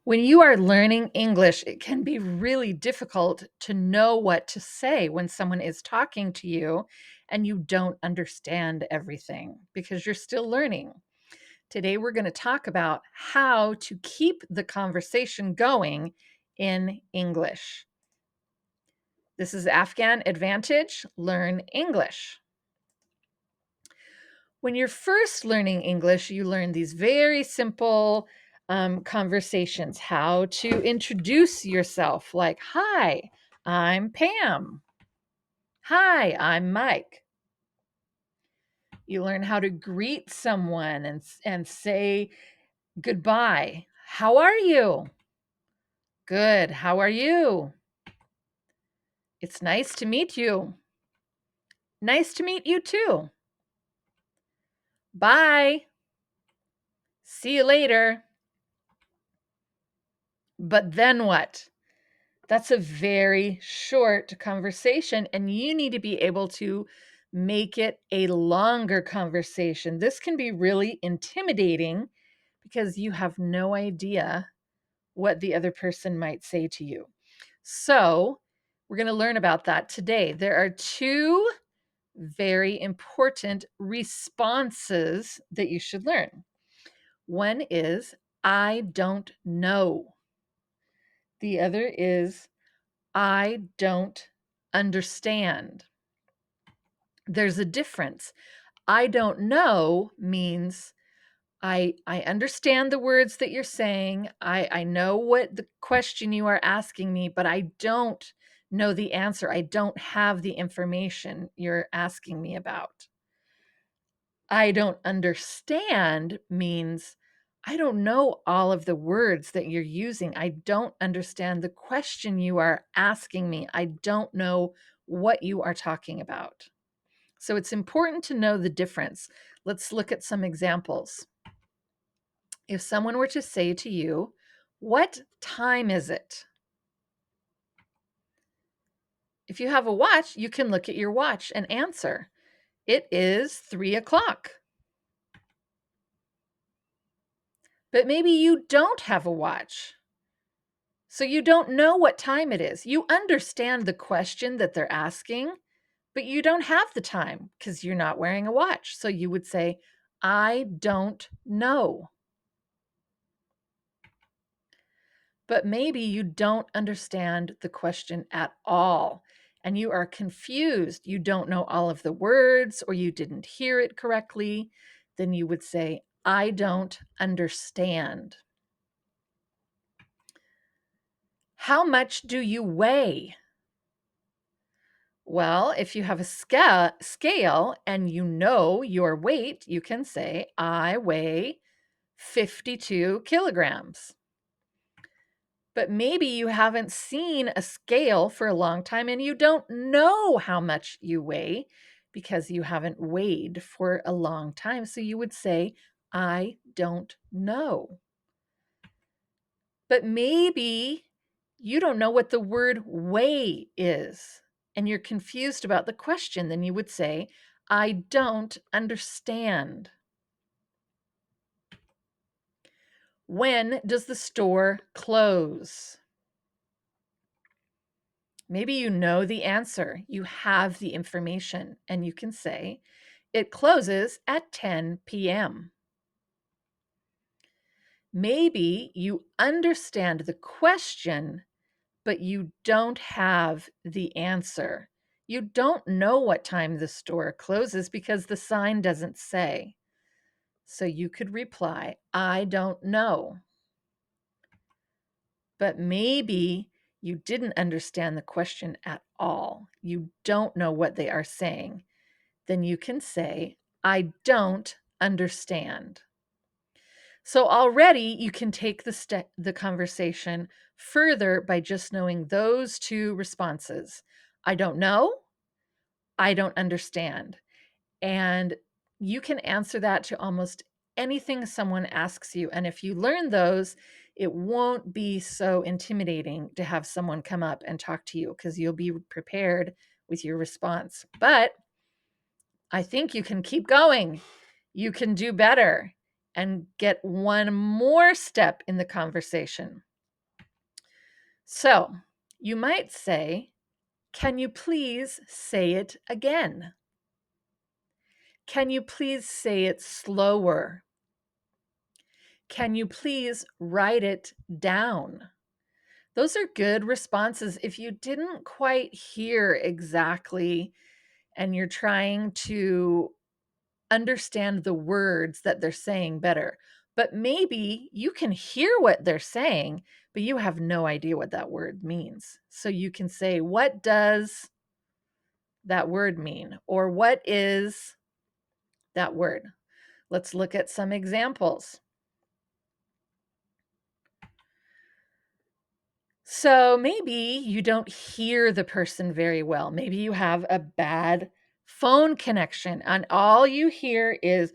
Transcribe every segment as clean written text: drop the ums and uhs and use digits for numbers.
When you are learning English, it can be really difficult to know what to say when someone is talking to you and you don't understand everything because you're still learning. Today, we're going to talk about how to keep the conversation going in English. This is Afghan Advantage Learn English. When you're first learning English, you learn these very simple conversations, how to introduce yourself, like, hi, I'm Pam. Hi, I'm Mike. You learn how to greet someone and say goodbye. How are you? Good. How are you? It's nice to meet you. Nice to meet you too. Bye. See you later. But then what? That's a very short conversation, and you need to be able to make it a longer conversation. This can be really intimidating because you have no idea what the other person might say to you. So, we're going to learn about that today. There are two very important responses that you should learn. One is, I don't know. The other is, I don't understand. There's a difference. I don't know means I understand the words that you're saying. I know what the question you are asking me, but I don't know the answer. I don't have the information you're asking me about. I don't understand means I don't know all of the words that you're using. I don't understand the question you are asking me. I don't know what you are talking about. So it's important to know the difference. Let's look at some examples. If someone were to say to you, what time is it? If you have a watch, you can look at your watch and answer. It is 3:00. But maybe you don't have a watch. So you don't know what time it is. You understand the question that they're asking, but you don't have the time because you're not wearing a watch. So you would say, I don't know. But maybe you don't understand the question at all and you are confused. You don't know all of the words or you didn't hear it correctly. Then you would say, I don't understand. How much do you weigh? Well, if you have a scale and you know your weight, you can say, I weigh 52 kilograms. But maybe you haven't seen a scale for a long time and you don't know how much you weigh because you haven't weighed for a long time. So you would say, I don't know. But maybe you don't know what the word weigh is and you're confused about the question. Then you would say, I don't understand. When does the store close? Maybe you know the answer, you have the information, and you can say, it closes at 10 p.m. Maybe you understand the question, but you don't have the answer. You don't know what time the store closes because the sign doesn't say. So you could reply, I don't know. But maybe you didn't understand the question at all. You don't know what they are saying. Then you can say, I don't understand. So already you can take the conversation further by just knowing those two responses. I don't know. I don't understand. And you can answer that to almost anything someone asks you. And if you learn those, it won't be so intimidating to have someone come up and talk to you because you'll be prepared with your response. But I think you can keep going. You can do better and get one more step in the conversation. So you might say, can you please say it again? Can you please say it slower? Can you please write it down? Those are good responses if you didn't quite hear exactly and you're trying to understand the words that they're saying better. But maybe you can hear what they're saying, but you have no idea what that word means. So you can say, what does that word mean? Or what is that word? Let's look at some examples. So maybe you don't hear the person very well. Maybe you have a bad phone connection and all you hear is,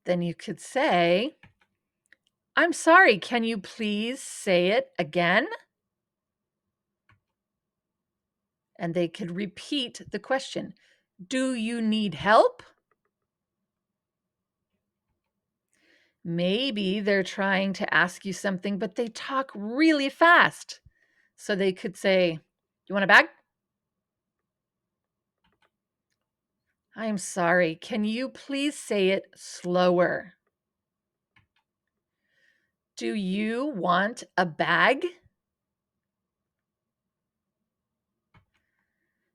then you could say, I'm sorry, can you please say it again? And they could repeat the question. Do you need help? Maybe they're trying to ask you something, but they talk really fast. So they could say, you want a bag? I'm sorry, can you please say it slower? Do you want a bag?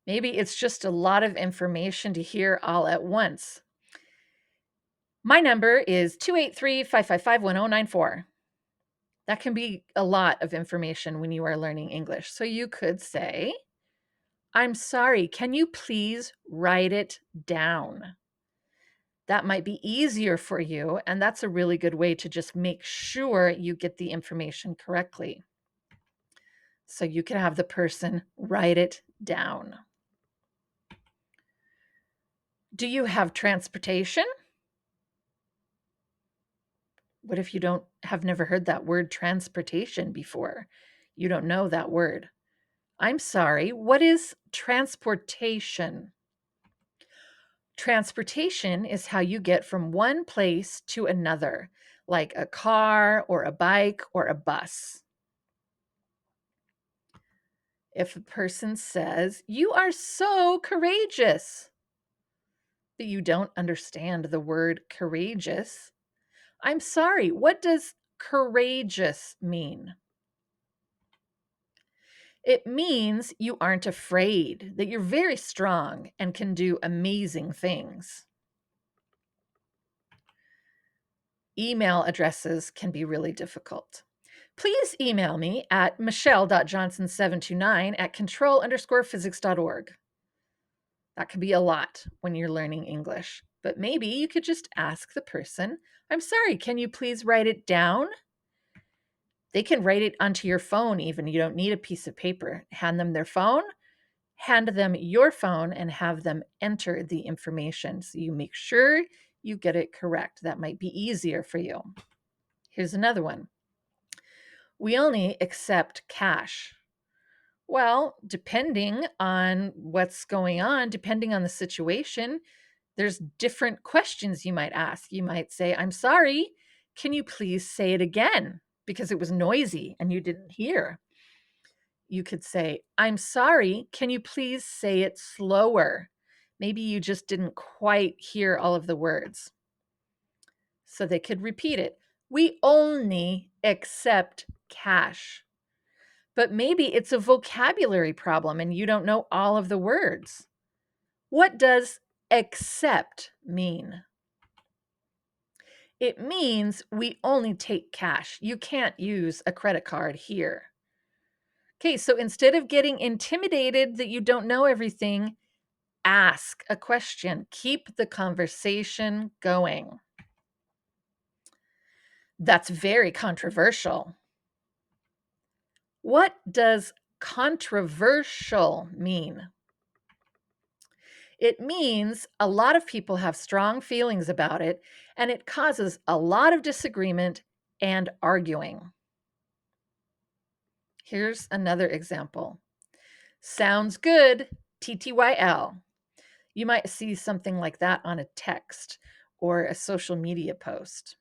Maybe it's just a lot of information to hear all at once. My number is 283-555-1094. That can be a lot of information when you are learning English. So you could say, I'm sorry, can you please write it down? That might be easier for you, and that's a really good way to just make sure you get the information correctly. So you can have the person write it down. Do you have transportation? What if you have never heard that word transportation before? You don't know that word. I'm sorry, what is transportation? Transportation is how you get from one place to another, like a car or a bike or a bus. If a person says, you are so courageous, but you don't understand the word courageous, I'm sorry, what does courageous mean? It means you aren't afraid, that you're very strong and can do amazing things. Email addresses can be really difficult. Please email me at michelle.johnson729@control_physics.org. That can be a lot when you're learning English, but maybe you could just ask the person, I'm sorry, can you please write it down? They can write it onto your phone even. You don't need a piece of paper. Hand them their phone, hand them your phone, and have them enter the information so you make sure you get it correct. That might be easier for you. Here's another one. We only accept cash. Well, depending on what's going on, depending on the situation, there's different questions you might ask. You might say, I'm sorry, can you please say it again? Because it was noisy and you didn't hear. You could say, I'm sorry, can you please say it slower? Maybe you just didn't quite hear all of the words. So they could repeat it. We only accept cash. But maybe it's a vocabulary problem and you don't know all of the words. What does accept mean? It means we only take cash. You can't use a credit card here. Okay, so instead of getting intimidated that you don't know everything, ask a question. Keep the conversation going. That's very controversial. What does controversial mean? It means a lot of people have strong feelings about it, and it causes a lot of disagreement and arguing. Here's another example. Sounds good, TTYL. You might see something like that on a text or a social media post.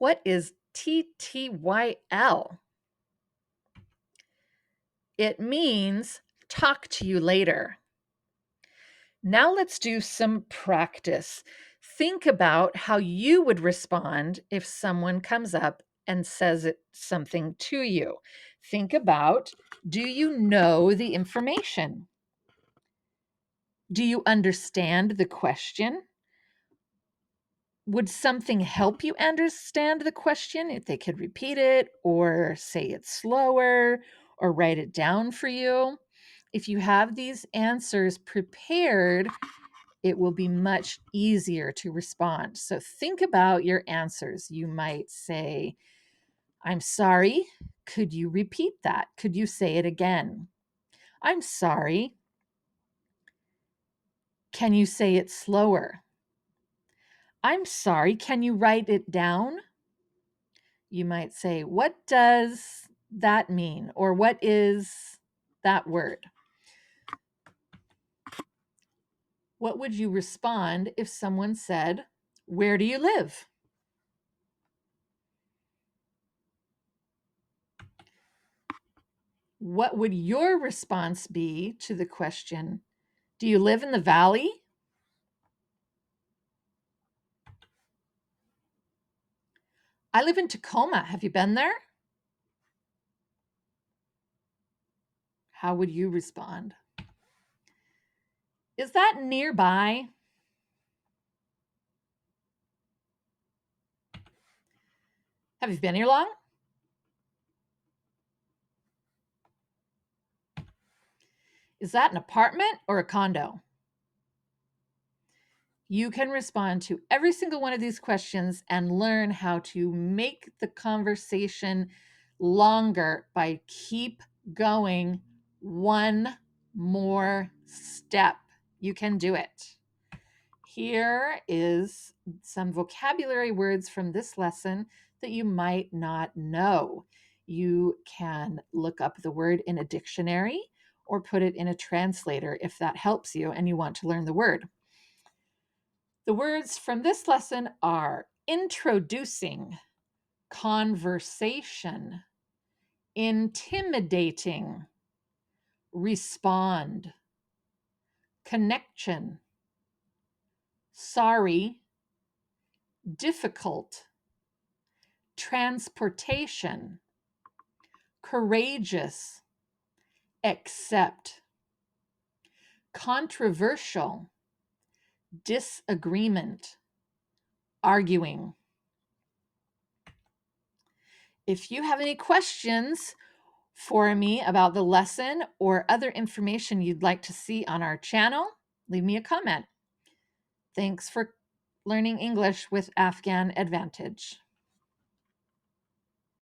What is TTYL? It means talk to you later. Now let's do some practice. Think about how you would respond if someone comes up and says something to you. Think about, do you know the information? Do you understand the question? Would something help you understand the question if they could repeat it or say it slower or write it down for you? If you have these answers prepared, it will be much easier to respond. So think about your answers. You might say, I'm sorry. Could you repeat that? Could you say it again? I'm sorry. Can you say it slower? I'm sorry. Can you write it down? You might say, what does that mean? Or what is that word? What would you respond if someone said, where do you live? What would your response be to the question, do you live in the valley? I live in Tacoma. Have you been there? How would you respond? Is that nearby? Have you been here long? Is that an apartment or a condo? You can respond to every single one of these questions and learn how to make the conversation longer by keep going one more step. You can do it. Here is some vocabulary words from this lesson that you might not know. You can look up the word in a dictionary or put it in a translator if that helps you and you want to learn the word. The words from this lesson are introducing, conversation, intimidating, respond, connection, sorry, difficult, transportation, courageous, accept, controversial, disagreement, arguing. If you have any questions for me about the lesson or other information you'd like to see on our channel, leave me a comment. Thanks for learning English with Afghan Advantage.